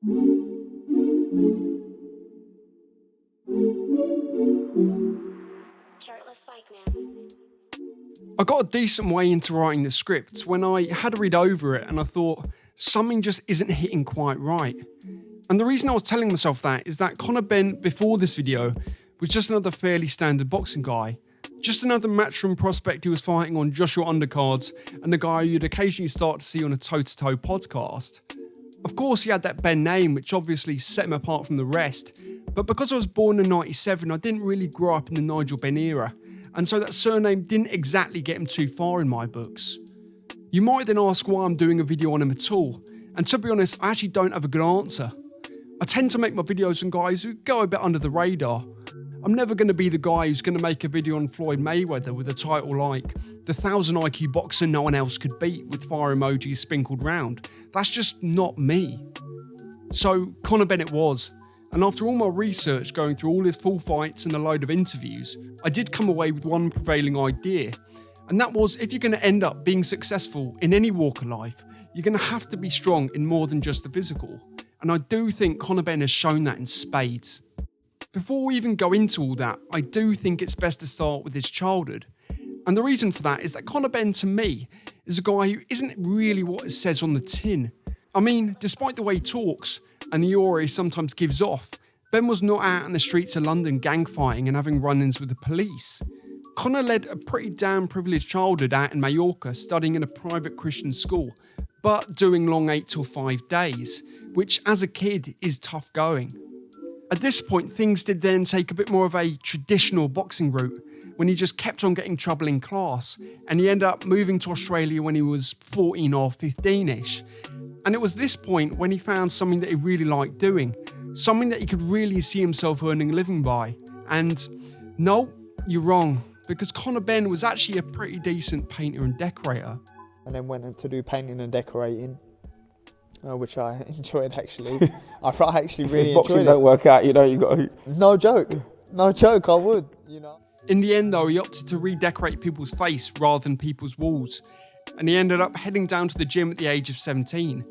Shirtless Bikeman. I got a decent way into writing the script when I had to read over it and I thought something just isn't hitting quite right. And the reason I was telling myself that is that Conor Benn before this video was just another fairly standard boxing guy. Just another matchroom prospect who was fighting on Joshua undercards and the guy you'd occasionally start to see on a toe-to-toe podcast. Of course he had that Benn name which obviously set him apart from the rest, but because I was born in '97 I didn't really grow up in the Nigel Benn era, and so that surname didn't exactly get him too far in my books. You might then ask why I'm doing a video on him at all, and to be honest I actually don't have a good answer. I tend to make my videos on guys who go a bit under the radar. I'm never going to be the guy who's going to make a video on Floyd Mayweather with a title like the 1000 IQ boxer no one else could beat with fire emojis sprinkled round. That's just not me. So Conor Benn it was, and after all my research going through all his full fights and a load of interviews, I did come away with one prevailing idea, and that was if you're going to end up being successful in any walk of life, you're going to have to be strong in more than just the physical, and I do think Conor Benn has shown that in spades. Before we even go into all that, I do think it's best to start with his childhood. And the reason for that is that Conor Benn, to me, is a guy who isn't really what it says on the tin. I mean, despite the way he talks, and the aura he sometimes gives off, Benn was not out in the streets of London gang fighting and having run-ins with the police. Conor led a pretty damn privileged childhood out in Mallorca, studying in a private Christian school, but doing long 8 till 5 days, which as a kid is tough going. At this point, things did then take a bit more of a traditional boxing route when he just kept on getting trouble in class, and he ended up moving to Australia when he was 14 or 15ish. And it was this point when he found something that he really liked doing, something that he could really see himself earning a living by. And no, you're wrong, because Conor Benn was actually a pretty decent painter and decorator. And then went to do painting and decorating. Which I enjoyed actually. I actually really enjoyed it. If boxing don't work out, you know, you got to... No joke, I would, you know. In the end though, he opted to redecorate people's face rather than people's walls. And he ended up heading down to the gym at the age of 17.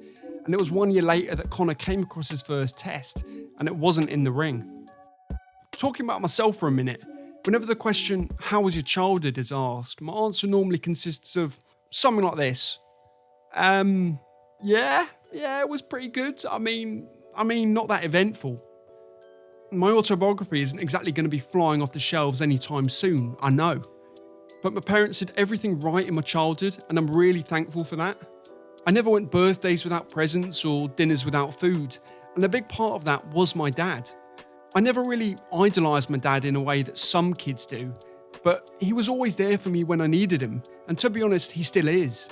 And it was 1 year later that Conor came across his first test, and it wasn't in the ring. Talking about myself for a minute, whenever the question, how was your childhood, is asked, my answer normally consists of something like this. Yeah, it was pretty good. I mean, not that eventful. My autobiography isn't exactly going to be flying off the shelves anytime soon, I know. But my parents did everything right in my childhood, and I'm really thankful for that. I never went birthdays without presents or dinners without food, and a big part of that was my dad. I never really idolised my dad in a way that some kids do, but he was always there for me when I needed him, and to be honest, he still is.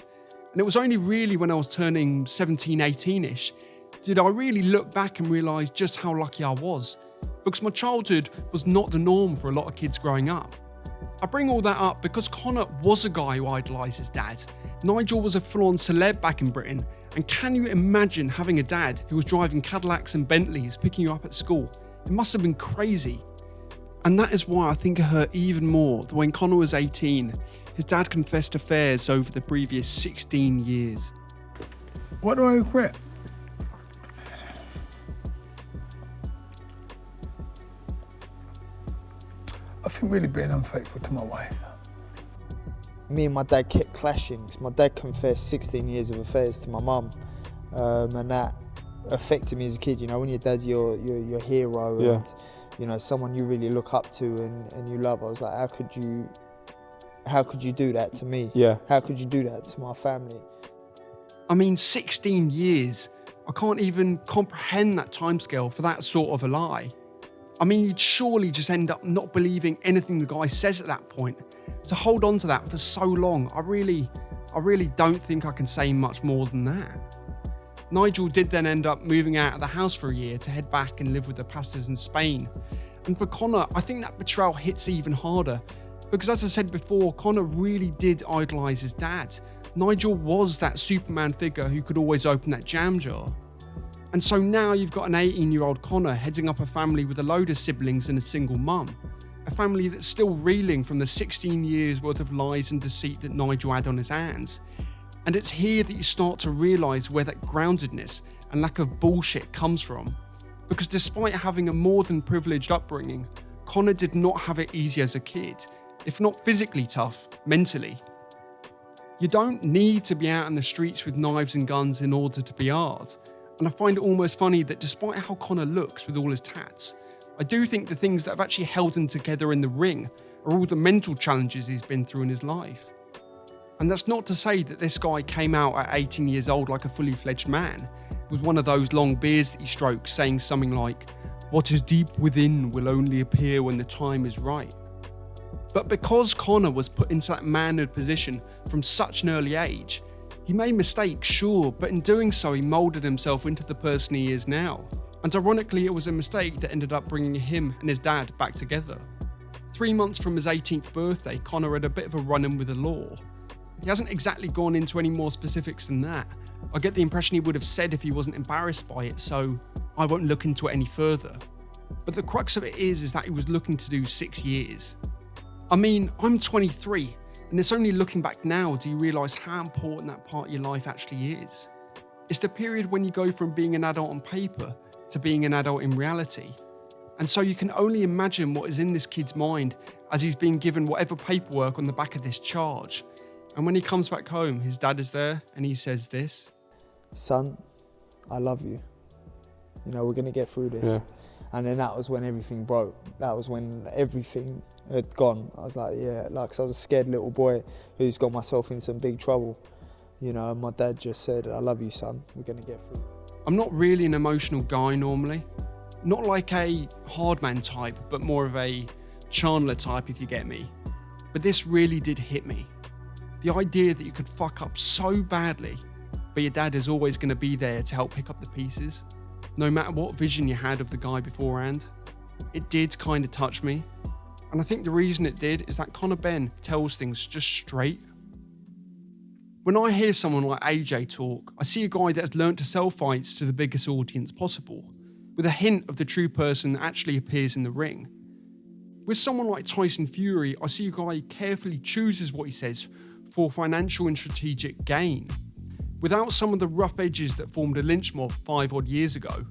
And it was only really when I was turning 17, 18ish, did I really look back and realise just how lucky I was, because my childhood was not the norm for a lot of kids growing up. I bring all that up because Conor was a guy who idolised his dad. Nigel was a full-on celeb back in Britain, and can you imagine having a dad who was driving Cadillacs and Bentleys picking you up at school? It must have been crazy. And that is why I think it hurt even more that when Conor was 18, his dad confessed affairs over the previous 16 years. What do I regret? I think really being unfaithful to my wife. Me and my dad kept clashing because my dad confessed 16 years of affairs to my mum, and that affected me as a kid. You know, when your dad's your hero and you know someone you really look up to and you love. I was like, how could you do that to me? Yeah. How could you do that to my family? I mean, 16 years. I can't even comprehend that timescale for that sort of a lie. I mean, you'd surely just end up not believing anything the guy says at that point. To hold on to that for so long, I really don't think I can say much more than that. Nigel did then end up moving out of the house for a year to head back and live with the pastors in Spain. And for Conor, I think that betrayal hits even harder. Because as I said before, Conor really did idolise his dad. Nigel was that Superman figure who could always open that jam jar. And so now you've got an 18-year-old Conor heading up a family with a load of siblings and a single mum. A family that's still reeling from the 16 years worth of lies and deceit that Nigel had on his hands. And it's here that you start to realise where that groundedness and lack of bullshit comes from. Because despite having a more than privileged upbringing, Conor did not have it easy as a kid, if not physically tough, mentally. You don't need to be out in the streets with knives and guns in order to be hard. And I find it almost funny that despite how Conor looks with all his tats, I do think the things that have actually held him together in the ring are all the mental challenges he's been through in his life. And that's not to say that this guy came out at 18 years old like a fully fledged man, with one of those long beards that he strokes saying something like, "What is deep within will only appear when the time is right." But because Conor was put into that manhood position from such an early age, he made mistakes, sure, but in doing so he moulded himself into the person he is now. And ironically, it was a mistake that ended up bringing him and his dad back together. 3 months from his 18th birthday, Conor had a bit of a run-in with the law. He hasn't exactly gone into any more specifics than that. I get the impression he would have said if he wasn't embarrassed by it, so I won't look into it any further. But the crux of it is that he was looking to do 6 years. I mean, I'm 23, and it's only looking back now do you realise how important that part of your life actually is. It's the period when you go from being an adult on paper to being an adult in reality. And so you can only imagine what is in this kid's mind as he's being given whatever paperwork on the back of this charge. And when he comes back home, his dad is there and he says this. "Son, I love you. You know, we're going to get through this." Yeah. And then that was when everything broke. That was when everything had gone. I was like, yeah, like, 'cause I was a scared little boy who's got myself in some big trouble. You know, and my dad just said, "I love you, son. We're going to get through." I'm not really an emotional guy normally. Not like a hard man type, but more of a Chandler type, if you get me. But this really did hit me. The idea that you could fuck up so badly, but your dad is always going to be there to help pick up the pieces, no matter what vision you had of the guy beforehand. It did kind of touch me. And I think the reason it did is that Conor Benn tells things just straight. When I hear someone like AJ talk, I see a guy that has learnt to sell fights to the biggest audience possible, with a hint of the true person that actually appears in the ring. With someone like Tyson Fury, I see a guy who carefully chooses what he says for financial and strategic gain, without some of the rough edges that formed a lynch mob 5 odd years ago.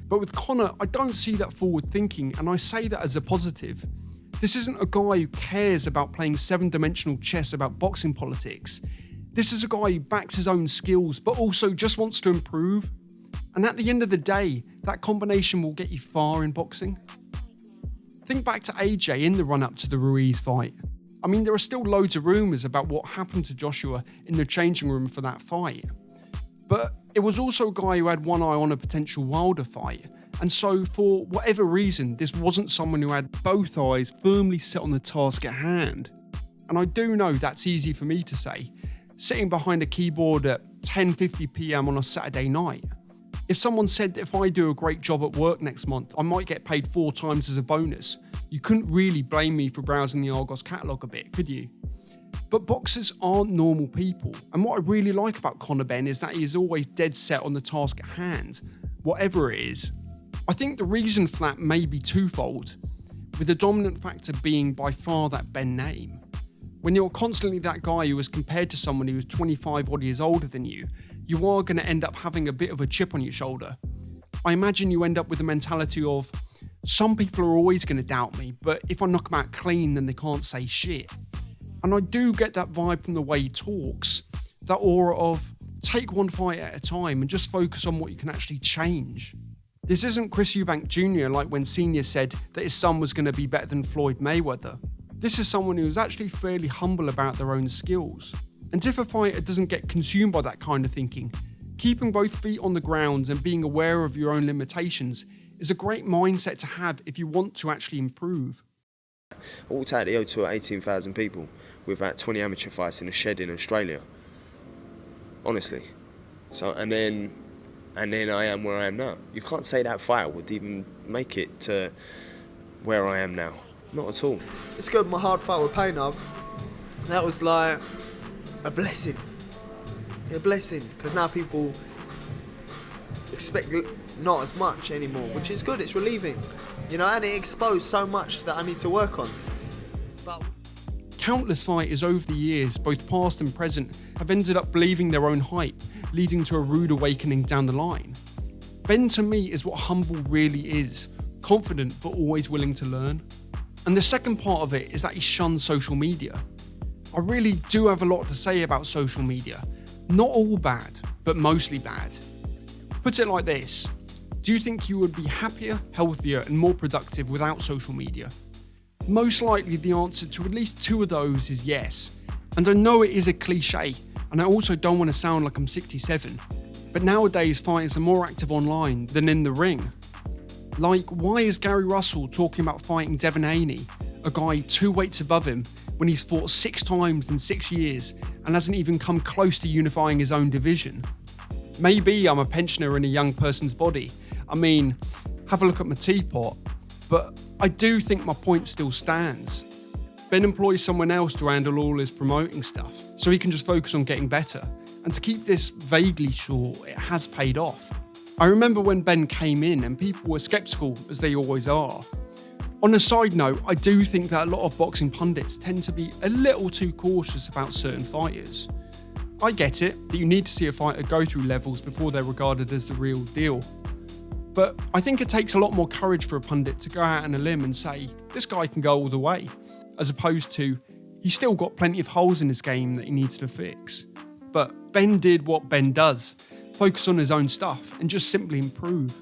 But with Conor, I don't see that forward thinking, and I say that as a positive. This isn't a guy who cares about playing 7-dimensional chess about boxing politics. This is a guy who backs his own skills, but also just wants to improve. And at the end of the day, that combination will get you far in boxing. Think back to AJ in the run-up to the Ruiz fight. I mean, there are still loads of rumours about what happened to Joshua in the changing room for that fight. But it was also a guy who had one eye on a potential Wilder fight. And so, for whatever reason, this wasn't someone who had both eyes firmly set on the task at hand. And I do know that's easy for me to say, sitting behind a keyboard at 10:50 p.m. on a Saturday night. If someone said that if I do a great job at work next month, I might get paid 4 times as a bonus, you couldn't really blame me for browsing the Argos catalogue a bit, could you? But boxers aren't normal people, and what I really like about Conor Benn is that he is always dead set on the task at hand, whatever it is. I think the reason for that may be twofold, with the dominant factor being by far that Benn name. When you're constantly that guy who is compared to someone who is 25 odd years older than you are going to end up having a bit of a chip on your shoulder. I imagine you end up with the mentality of, some people are always going to doubt me, but if I knock them out clean, then they can't say shit. And I do get that vibe from the way he talks, that aura of take one fight at a time and just focus on what you can actually change. This isn't Chris Eubank Jr. like when Senior said that his son was going to be better than Floyd Mayweather. This is someone who is actually fairly humble about their own skills. And if a fighter doesn't get consumed by that kind of thinking, keeping both feet on the ground and being aware of your own limitations is a great mindset to have if you want to actually improve. I walked out the O2 at 18,000 people with about 20 amateur fights in a shed in Australia. Honestly. And then I am where I am now. You can't say that fight would even make it to where I am now. Not at all. It's good, my hard fight with Paynaud. That was like a blessing. A blessing, because now people expect not as much anymore, which is good, it's relieving. You know, and it exposed so much that I need to work on. But countless fighters over the years, both past and present, have ended up believing their own hype, leading to a rude awakening down the line. Ben to me is what humble really is, confident but always willing to learn. And the second part of it is that he shuns social media. I really do have a lot to say about social media. Not all bad, but mostly bad. Put it like this, do you think you would be happier, healthier and more productive without social media? Most likely the answer to at least two of those is yes. And I know it is a cliche, and I also don't want to sound like I'm 67, but nowadays fighters are more active online than in the ring. Like, why is Gary Russell talking about fighting Devin Haney, a guy 2 weights above him, when he's fought 6 times in 6 years and hasn't even come close to unifying his own division? Maybe I'm a pensioner in a young person's body. I mean, have a look at my teapot. But I do think my point still stands. Ben employs someone else to handle all his promoting stuff, so he can just focus on getting better. And to keep this vaguely short, it has paid off. I remember when Ben came in and people were sceptical, as they always are. On a side note, I do think that a lot of boxing pundits tend to be a little too cautious about certain fighters. I get it, that you need to see a fighter go through levels before they're regarded as the real deal. But I think it takes a lot more courage for a pundit to go out on a limb and say, this guy can go all the way, as opposed to, he's still got plenty of holes in his game that he needs to fix. But Ben did what Ben does, focus on his own stuff and just simply improve.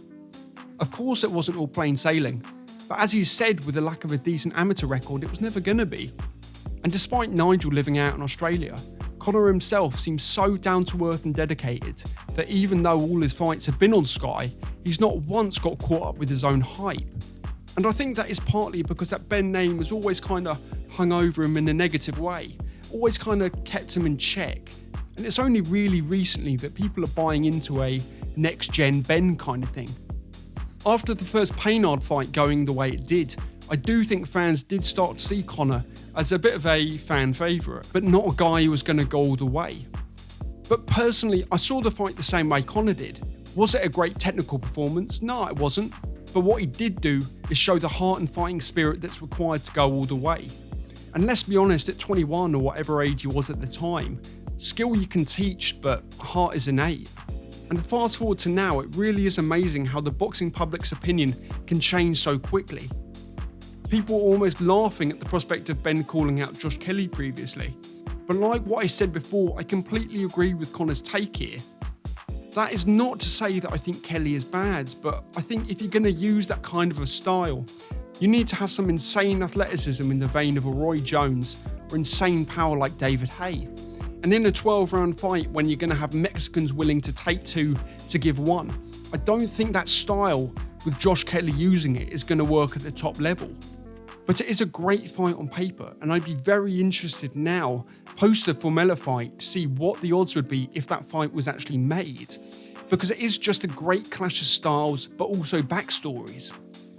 Of course it wasn't all plain sailing, but as he said, with the lack of a decent amateur record, it was never going to be. And despite Nigel living out in Australia, Conor himself seems so down to earth and dedicated that even though all his fights have been on Sky, he's not once got caught up with his own hype. And I think that is partly because that Ben name has always kind of hung over him in a negative way, always kind of kept him in check. And it's only really recently that people are buying into a next-gen Ben kind of thing. After the first Paynaud fight going the way it did, I do think fans did start to see Conor as a bit of a fan favourite, but not a guy who was going to go all the way. But personally, I saw the fight the same way Conor did. Was it a great technical performance? No, it wasn't. But what he did do is show the heart and fighting spirit that's required to go all the way. And let's be honest, at 21 or whatever age he was at the time, skill you can teach, but heart is innate. And fast forward to now, it really is amazing how the boxing public's opinion can change so quickly. People were almost laughing at the prospect of Ben calling out Josh Kelly previously. But like what I said before, I completely agree with Conor's take here. That is not to say that I think Kelly is bad, but I think if you're going to use that kind of a style, you need to have some insane athleticism in the vein of a Roy Jones or insane power like David Haye. And in a 12-round fight, when you're going to have Mexicans willing to take 2 to give 1, I don't think that style, with Josh Kelly using it, is going to work at the top level. But it is a great fight on paper, and I'd be very interested now, post the Formella fight, to see what the odds would be if that fight was actually made. Because it is just a great clash of styles, but also backstories.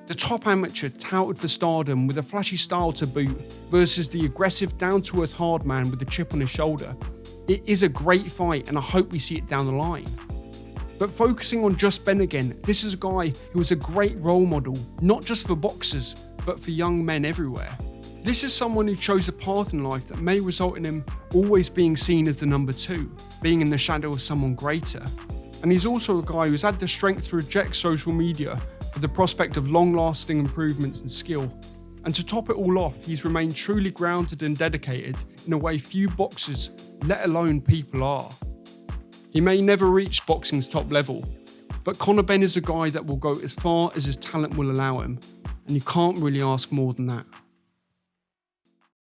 The top amateur touted for stardom with a flashy style to boot versus the aggressive, down-to-earth hard man with a chip on his shoulder. It is a great fight, and I hope we see it down the line. But focusing on just Ben again, this is a guy who is a great role model, not just for boxers, but for young men everywhere. This is someone who chose a path in life that may result in him always being seen as the number 2, being in the shadow of someone greater. And he's also a guy who's had the strength to reject social media for the prospect of long-lasting improvements in skill. And to top it all off, he's remained truly grounded and dedicated in a way few boxers, let alone people, are. He may never reach boxing's top level, but Conor Benn is a guy that will go as far as his talent will allow him, and you can't really ask more than that.